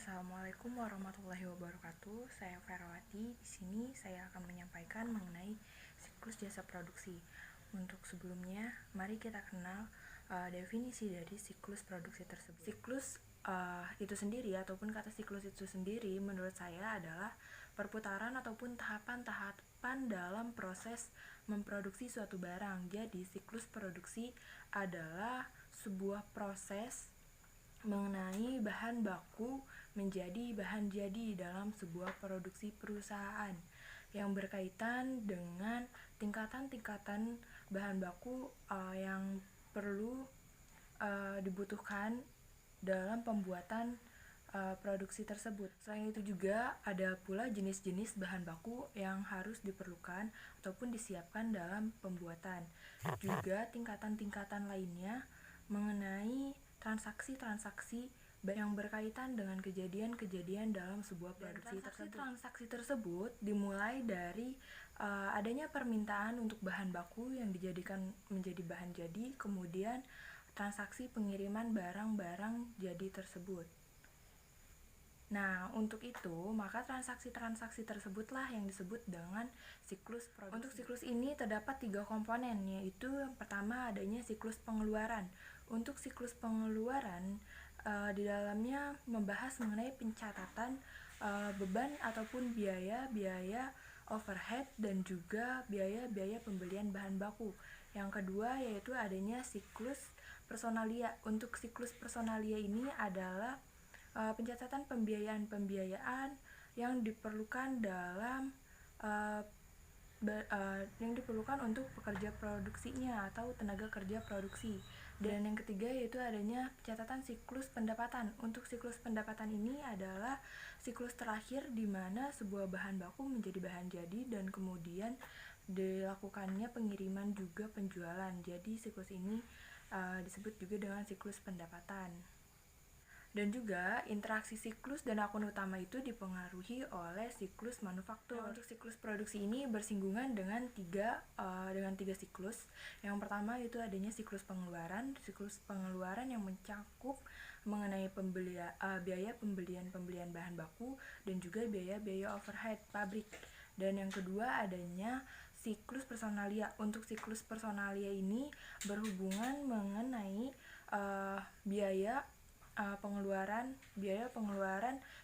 Assalamualaikum warahmatullahi wabarakatuh. Saya Ferawati. Di sini saya akan menyampaikan mengenai siklus jasa produksi. Untuk sebelumnya, mari kita kenal definisi dari siklus produksi tersebut. Siklus itu sendiri ataupun kata siklus itu sendiri menurut saya adalah perputaran ataupun tahapan-tahapan dalam proses memproduksi suatu barang. Jadi, siklus produksi adalah sebuah proses mengenai bahan baku menjadi bahan jadi dalam sebuah produksi perusahaan yang berkaitan dengan tingkatan-tingkatan bahan baku yang perlu dibutuhkan dalam pembuatan produksi tersebut. Selain itu juga ada pula jenis-jenis bahan baku yang harus diperlukan ataupun disiapkan dalam pembuatan. Juga tingkatan-tingkatan lainnya mengenai transaksi-transaksi yang berkaitan dengan kejadian-kejadian dalam sebuah produksi tersebut. Transaksi tersebut dimulai dari adanya permintaan untuk bahan baku yang dijadikan menjadi bahan jadi, kemudian transaksi pengiriman barang-barang jadi tersebut. Nah, untuk itu, maka transaksi-transaksi tersebutlah yang disebut dengan siklus produksi. Untuk siklus ini terdapat 3 komponen, yaitu yang pertama adanya siklus pengeluaran. Untuk siklus pengeluaran, di dalamnya membahas mengenai pencatatan beban ataupun biaya-biaya overhead dan juga biaya-biaya pembelian bahan baku. Yang kedua yaitu adanya siklus personalia. Untuk siklus personalia ini adalah pencatatan pembiayaan yang diperlukan dalam yang diperlukan untuk pekerja produksinya atau tenaga kerja produksi. Dan yang ketiga yaitu adanya catatan siklus pendapatan. Untuk siklus pendapatan ini adalah siklus terakhir di mana sebuah bahan baku menjadi bahan jadi dan kemudian dilakukannya pengiriman juga penjualan. Jadi siklus ini disebut juga dengan siklus pendapatan. Dan juga interaksi siklus dan akun utama itu dipengaruhi oleh siklus manufaktur. Untuk siklus produksi ini bersinggungan dengan tiga siklus. Yang pertama itu adanya siklus pengeluaran. Siklus pengeluaran yang mencakup mengenai biaya pembelian bahan baku dan juga biaya overhead pabrik. Dan yang kedua adanya siklus personalia. Untuk siklus personalia ini berhubungan mengenai biaya pengeluaran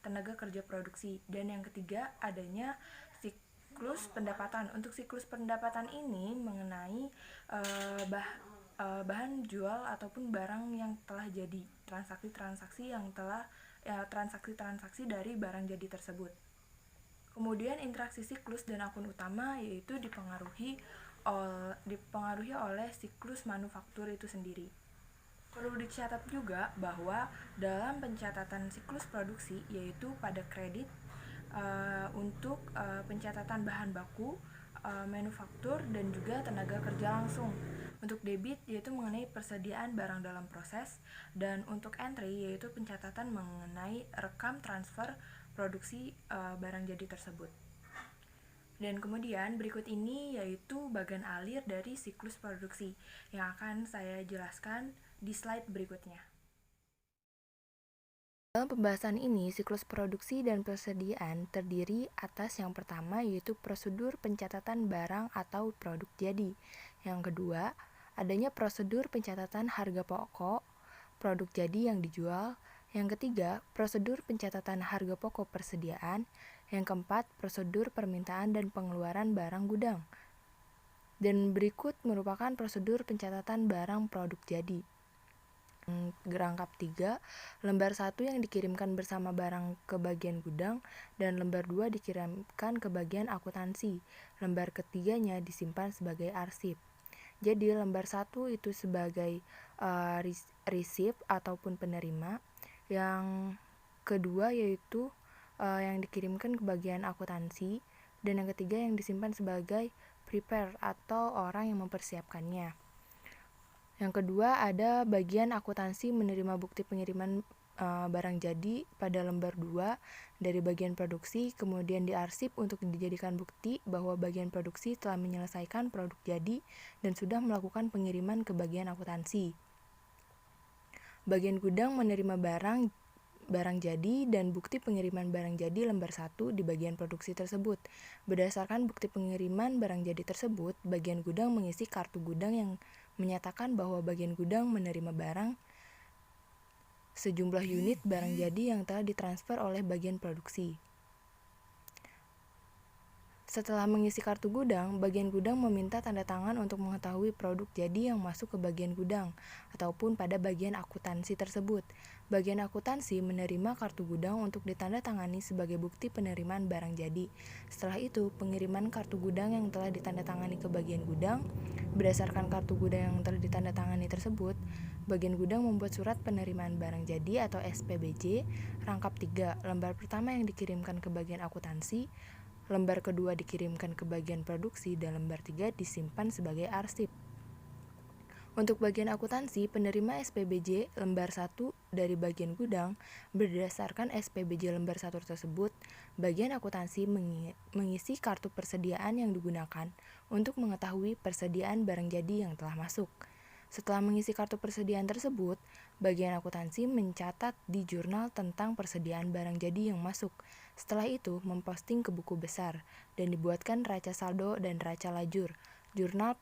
tenaga kerja produksi. Dan yang ketiga adanya siklus pendapatan. Untuk siklus pendapatan ini mengenai bahan jual ataupun barang yang telah jadi, transaksi-transaksi dari barang jadi tersebut. Kemudian interaksi siklus dan akun utama yaitu dipengaruhi oleh siklus manufaktur itu sendiri. Perlu dicatat juga bahwa dalam pencatatan siklus produksi yaitu pada kredit untuk pencatatan bahan baku, manufaktur dan juga tenaga kerja langsung. Untuk debit yaitu mengenai persediaan barang dalam proses, dan untuk entry yaitu pencatatan mengenai rekam transfer produksi barang jadi tersebut. Dan kemudian berikut ini yaitu bagian alir dari siklus produksi yang akan saya jelaskan di slide berikutnya. Dalam pembahasan ini, siklus produksi dan persediaan terdiri atas yang pertama yaitu prosedur pencatatan barang atau produk jadi. Yang kedua, adanya prosedur pencatatan harga pokok produk jadi yang dijual. Yang ketiga, prosedur pencatatan harga pokok persediaan. Yang keempat, prosedur permintaan dan pengeluaran barang gudang. Dan berikut merupakan prosedur pencatatan barang produk jadi. Rangkap 3, lembar 1 yang dikirimkan bersama barang ke bagian gudang dan lembar 2 dikirimkan ke bagian akuntansi. Lembar ketiganya disimpan sebagai arsip. Jadi lembar 1 itu sebagai receipt ataupun penerima. Yang kedua yaitu yang dikirimkan ke bagian akuntansi, dan yang ketiga yang disimpan sebagai prepare atau orang yang mempersiapkannya. Yang kedua ada bagian akuntansi menerima bukti pengiriman barang jadi pada lembar 2 dari bagian produksi, kemudian diarsip untuk dijadikan bukti bahwa bagian produksi telah menyelesaikan produk jadi dan sudah melakukan pengiriman ke bagian akuntansi. Bagian gudang menerima barang barang jadi dan bukti pengiriman barang jadi lembar 1 di bagian produksi tersebut. Berdasarkan bukti pengiriman barang jadi tersebut, bagian gudang mengisi kartu gudang yang menyatakan bahwa bagian gudang menerima barang sejumlah unit barang jadi yang telah ditransfer oleh bagian produksi. Setelah mengisi kartu gudang, bagian gudang meminta tanda tangan untuk mengetahui produk jadi yang masuk ke bagian gudang, ataupun pada bagian akuntansi tersebut. Bagian akuntansi menerima kartu gudang untuk ditandatangani sebagai bukti penerimaan barang jadi. Setelah itu, pengiriman kartu gudang yang telah ditandatangani ke bagian gudang. Berdasarkan kartu gudang yang telah ditandatangani tersebut, bagian gudang membuat surat penerimaan barang jadi atau SPBJ, rangkap 3, lembar pertama yang dikirimkan ke bagian akuntansi, lembar kedua dikirimkan ke bagian produksi, dan lembar 3 disimpan sebagai arsip. Untuk bagian akuntansi, penerima SPBJ lembar 1 dari bagian gudang. Berdasarkan SPBJ lembar 1 tersebut, bagian akuntansi mengisi kartu persediaan yang digunakan untuk mengetahui persediaan barang jadi yang telah masuk. Setelah mengisi kartu persediaan tersebut, bagian akuntansi mencatat di jurnal tentang persediaan barang jadi yang masuk. Setelah itu, memposting ke buku besar dan dibuatkan raca saldo dan raca lajur, jurnal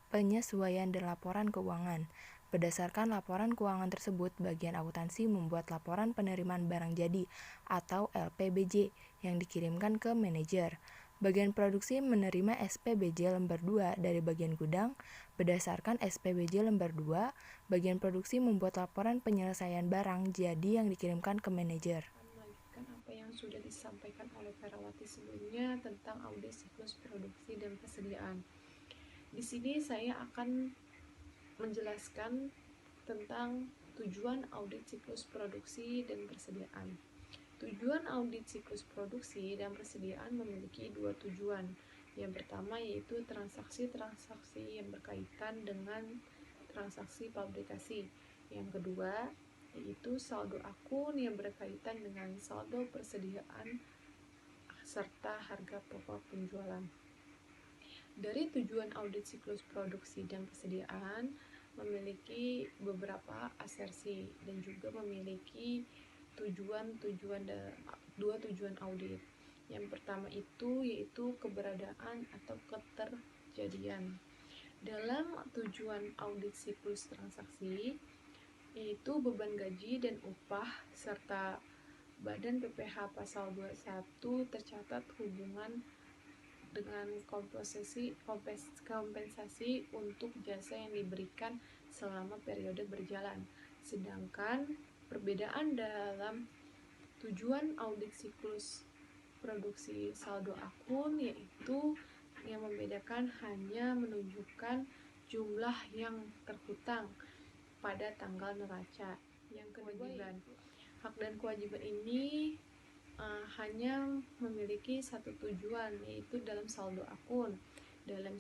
penyesuaian dan laporan keuangan. Berdasarkan laporan keuangan tersebut, bagian akuntansi membuat laporan penerimaan barang jadi atau LPBJ yang dikirimkan ke manajer. Bagian produksi menerima SPBJ lembar 2 dari bagian gudang. Berdasarkan SPBJ lembar 2, bagian produksi membuat laporan penyelesaian barang jadi yang dikirimkan ke manajer. Melanjutkan apa yang sudah disampaikan oleh Ferawati sebelumnya tentang audit siklus produksi dan persediaan. Di sini saya akan menjelaskan tentang tujuan audit siklus produksi dan persediaan. Tujuan audit siklus produksi dan persediaan memiliki 2 tujuan. Yang pertama yaitu transaksi-transaksi yang berkaitan dengan transaksi pabrikasi. Yang kedua yaitu saldo akun yang berkaitan dengan saldo persediaan serta harga pokok penjualan. Dari tujuan audit siklus produksi dan persediaan memiliki beberapa asersi dan juga memiliki dua tujuan audit. Yang pertama itu yaitu keberadaan atau keterjadian. Dalam tujuan audit siklus transaksi yaitu beban gaji dan upah serta Badan PPh pasal 21 tercatat hubungan dengan kompensasi untuk jasa yang diberikan selama periode berjalan. Sedangkan perbedaan dalam tujuan audit siklus produksi saldo akun yaitu yang membedakan hanya menunjukkan jumlah yang terhutang pada tanggal neraca. Yang kedua, hak dan kewajiban ini hanya memiliki satu tujuan, yaitu dalam saldo akun. Dalam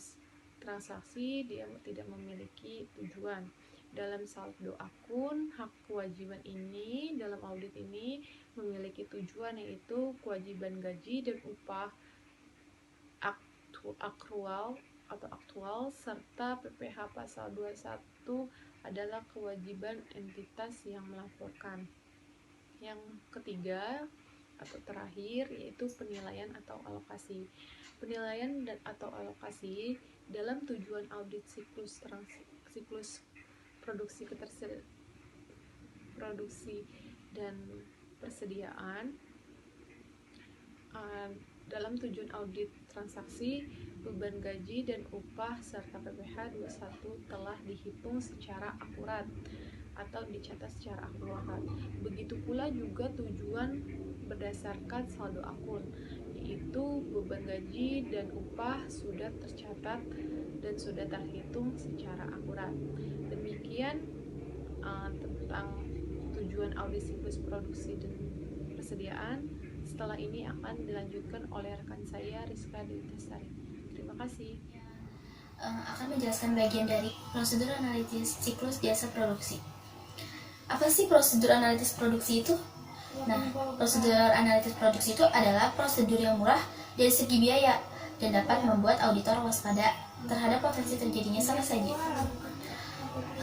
transaksi dia tidak memiliki tujuan. Dalam saldo akun, hak kewajiban ini dalam audit ini memiliki tujuan, yaitu kewajiban gaji dan upah aktual serta PPh pasal 21 adalah kewajiban entitas yang melaporkan. Yang ketiga atau terakhir yaitu penilaian atau alokasi. Penilaian dan atau alokasi dalam tujuan audit siklus produksi dan persediaan. Dalam tujuan audit transaksi, beban gaji dan upah serta PPh 21 telah dihitung secara akurat atau dicatat secara akurat. Begitu pula juga tujuan berdasarkan saldo akun, yaitu beban gaji dan upah sudah tercatat dan sudah terhitung secara akurat. Demikian tentang tujuan audit siklus produksi dan persediaan. Setelah ini akan dilanjutkan oleh rekan saya Rizka Dintasari. Terima kasih. Akan menjelaskan bagian dari prosedur analitis siklus jasa produksi. Apa sih prosedur analitis produksi itu? Nah, prosedur analitis produksi itu adalah prosedur yang murah dari segi biaya dan dapat membuat auditor waspada terhadap potensi terjadinya salah saja.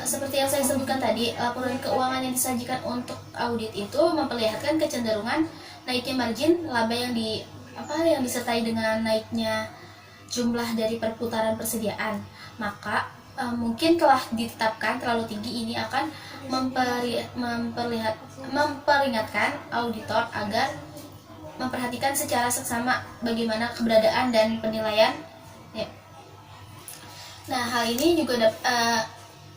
Seperti yang saya sebutkan tadi, laporan keuangan yang disajikan untuk audit itu memperlihatkan kecenderungan naiknya margin laba yang disertai dengan naiknya jumlah dari perputaran persediaan. Maka mungkin telah ditetapkan terlalu tinggi, ini akan memperingatkan auditor agar memperhatikan secara seksama bagaimana keberadaan dan penilaian. Ya. Nah, hal ini juga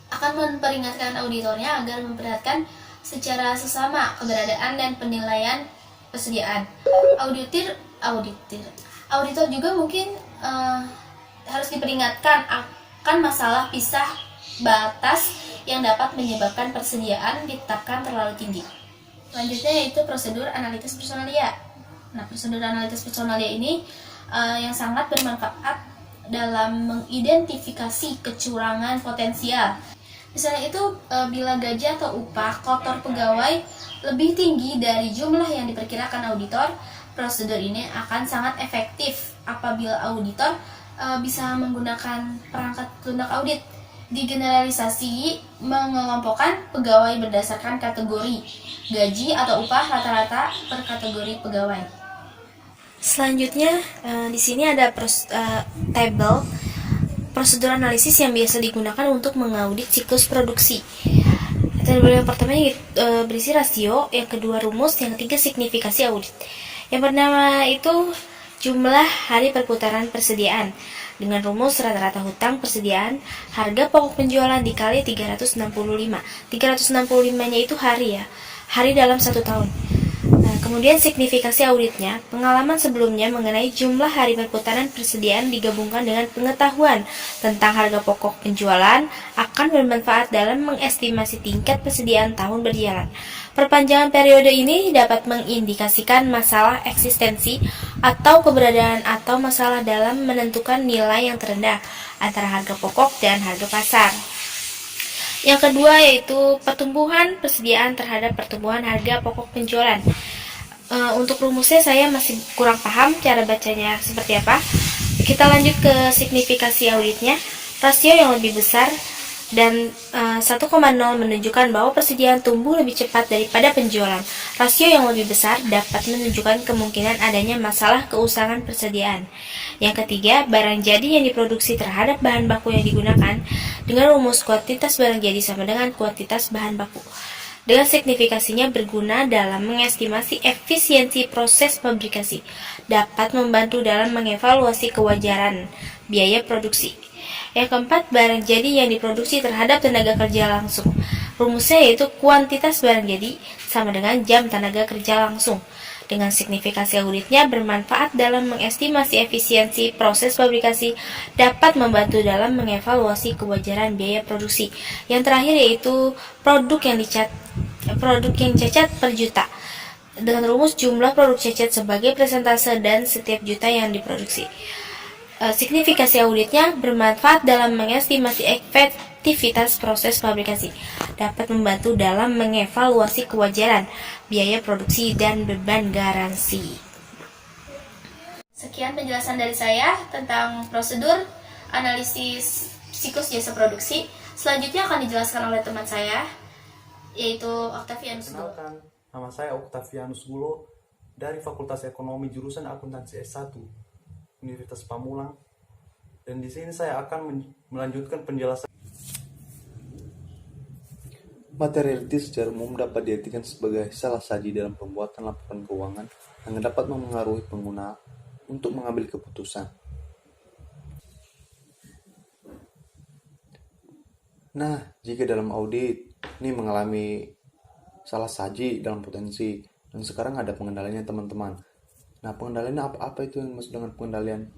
akan memperingatkan auditornya agar memperhatikan secara sesama keberadaan dan penilaian persediaan. Auditor juga mungkin harus diperingatkan akan masalah pisah batas yang dapat menyebabkan persediaan ditetapkan terlalu tinggi. Selanjutnya yaitu prosedur analitis personalia. Nah, prosedur analitis personalia ini yang sangat bermanfaat dalam mengidentifikasi kecurangan potensial. Misalnya itu bila gaji atau upah kotor pegawai lebih tinggi dari jumlah yang diperkirakan auditor, prosedur ini akan sangat efektif apabila auditor bisa menggunakan perangkat lunak audit. Digeneralisasi mengelompokkan pegawai berdasarkan kategori gaji atau upah rata-rata per kategori pegawai. Selanjutnya di sini ada tabel prosedur analisis yang biasa digunakan untuk mengaudit siklus produksi. Tabel yang pertama berisi rasio, yang kedua rumus, yang ketiga signifikasi audit. Yang pertama itu jumlah hari perputaran persediaan dengan rumus rata-rata hutang persediaan harga pokok penjualan dikali 365. 365-nya itu hari dalam 1 tahun. Nah, kemudian signifikasi auditnya, pengalaman sebelumnya mengenai jumlah hari perputaran persediaan digabungkan dengan pengetahuan tentang harga pokok penjualan akan bermanfaat dalam mengestimasi tingkat persediaan tahun berjalan. Perpanjangan periode ini dapat mengindikasikan masalah eksistensi atau keberadaan atau masalah dalam menentukan nilai yang terendah antara harga pokok dan harga pasar. Yang kedua yaitu pertumbuhan persediaan terhadap pertumbuhan harga pokok penjualan. Untuk rumusnya saya masih kurang paham cara bacanya seperti apa. Kita lanjut ke signifikasi auditnya. Rasio yang lebih besar dan 1,0 menunjukkan bahwa persediaan tumbuh lebih cepat daripada penjualan. Rasio yang lebih besar dapat menunjukkan kemungkinan adanya masalah keusangan persediaan. Yang ketiga, barang jadi yang diproduksi terhadap bahan baku yang digunakan dengan rumus kuantitas barang jadi sama dengan kuantitas bahan baku. Dengan signifikasinya berguna dalam mengestimasi efisiensi proses fabrikasi, dapat membantu dalam mengevaluasi kewajaran biaya produksi. Yang keempat, barang jadi yang diproduksi terhadap tenaga kerja langsung. Rumusnya yaitu kuantitas barang jadi sama dengan jam tenaga kerja langsung. Dengan signifikasi auditnya bermanfaat dalam mengestimasi efisiensi proses fabrikasi, dapat membantu dalam mengevaluasi kewajaran biaya produksi. Yang terakhir yaitu produk yang cacat per juta. Dengan rumus jumlah produk cacat sebagai persentase dan setiap juta yang diproduksi. Signifikasi auditnya bermanfaat dalam mengestimasi efektivitas proses fabrikasi, dapat membantu dalam mengevaluasi kewajaran biaya produksi dan beban garansi. Sekian penjelasan dari saya tentang prosedur analisis siklus jasa produksi. Selanjutnya akan dijelaskan oleh teman saya, yaitu Octavianus Gulo. Nama saya Octavianus Gulo dari Fakultas Ekonomi jurusan Akuntansi S1 Universitas Pamulang, dan di sini saya akan melanjutkan penjelasan. Materialitas secara umum dapat diartikan sebagai salah saji dalam pembuatan laporan keuangan yang dapat mempengaruhi pengguna untuk mengambil keputusan. Nah, jika dalam audit ini mengalami salah saji dalam potensi, dan sekarang ada pengendaliannya teman-teman. Nah, pengendaliannya apa itu yang maksud dengan pengendalian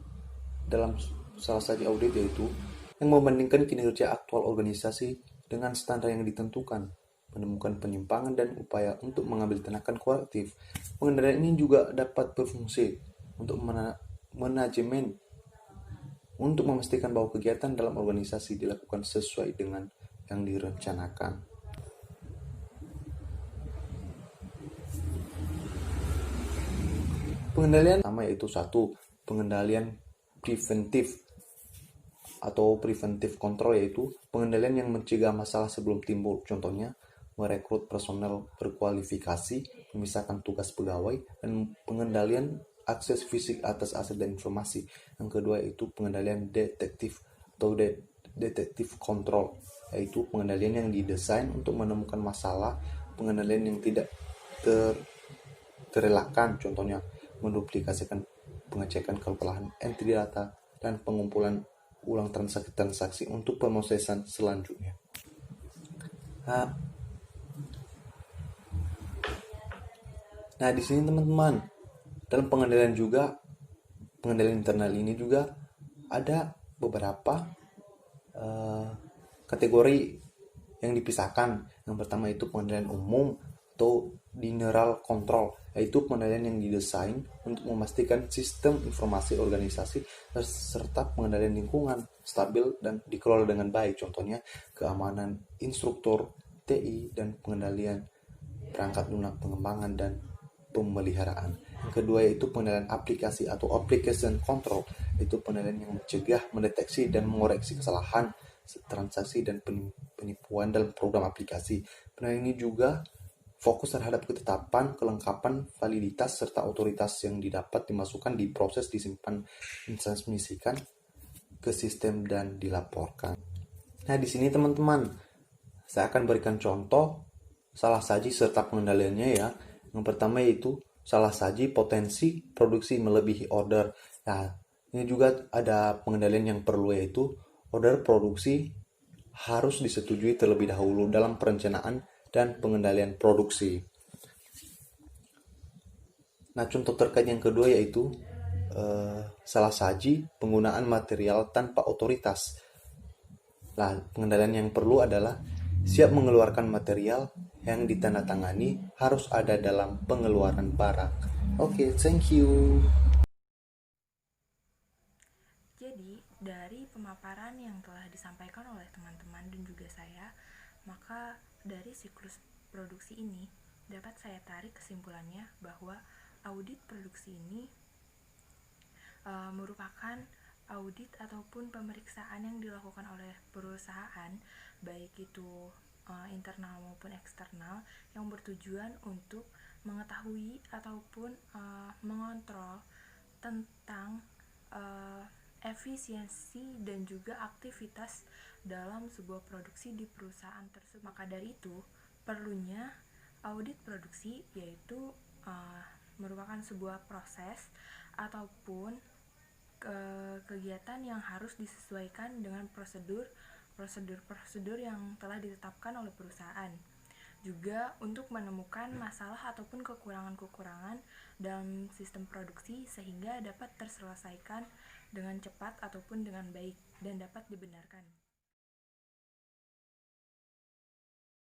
dalam salah saji audit, yaitu yang membandingkan kinerja aktual organisasi dengan standar yang ditentukan, menemukan penyimpangan dan upaya untuk mengambil tindakan korektif. Pengendalian ini juga dapat berfungsi untuk manajemen, untuk memastikan bahwa kegiatan dalam organisasi dilakukan sesuai dengan yang direncanakan. Pengendalian pertama yaitu 1. Pengendalian preventif. atau preventive control, yaitu pengendalian yang mencegah masalah sebelum timbul. Contohnya, merekrut personel berkualifikasi, memisahkan tugas pegawai, dan pengendalian akses fisik atas aset dan informasi. Yang kedua yaitu pengendalian detektif atau detektif control, yaitu pengendalian yang didesain untuk menemukan masalah, pengendalian yang tidak terelakkan, contohnya menduplikasikan pengecekan kelelahan entry data dan pengumpulan ulang transaksi-transaksi untuk pemrosesan selanjutnya. Nah, di sini teman-teman, dalam pengendalian internal ini juga ada beberapa kategori yang dipisahkan. Yang pertama itu pengendalian umum atau general control, yaitu pengendalian yang didesain untuk memastikan sistem informasi organisasi serta pengendalian lingkungan stabil dan dikelola dengan baik. Contohnya keamanan instruktur TI dan pengendalian perangkat lunak pengembangan dan pemeliharaan. Yang kedua yaitu pengendalian aplikasi atau application control, yaitu pengendalian yang mencegah, mendeteksi dan mengoreksi kesalahan transaksi dan penipuan dalam program aplikasi. Pengendalian ini juga fokus terhadap ketetapan, kelengkapan, validitas, serta otoritas yang didapat dimasukkan, diproses, disimpan, ditransmisikan ke sistem dan dilaporkan. Nah, di sini teman-teman, saya akan berikan contoh salah saji serta pengendaliannya ya. Yang pertama yaitu salah saji potensi produksi melebihi order. Nah, ini juga ada pengendalian yang perlu, yaitu order produksi harus disetujui terlebih dahulu dalam perencanaan dan pengendalian produksi. Nah, contoh terkait yang kedua yaitu salah saji penggunaan material tanpa otoritas. Nah, pengendalian yang perlu adalah siap mengeluarkan material yang ditandatangani harus ada dalam pengeluaran barang. Oke, thank you. Jadi, dari pemaparan yang telah disampaikan oleh teman-teman dan juga saya, maka dari siklus produksi ini dapat saya tarik kesimpulannya bahwa audit produksi ini merupakan audit ataupun pemeriksaan yang dilakukan oleh perusahaan, baik itu internal maupun eksternal, yang bertujuan untuk mengetahui ataupun mengontrol tentang efisiensi dan juga aktivitas dalam sebuah produksi di perusahaan tersebut. Maka dari itu, perlunya audit produksi, yaitu merupakan sebuah proses ataupun kegiatan yang harus disesuaikan dengan prosedur yang telah ditetapkan oleh perusahaan. Juga untuk menemukan masalah ataupun kekurangan-kekurangan dalam sistem produksi sehingga dapat terselesaikan dengan cepat ataupun dengan baik dan dapat dibenarkan.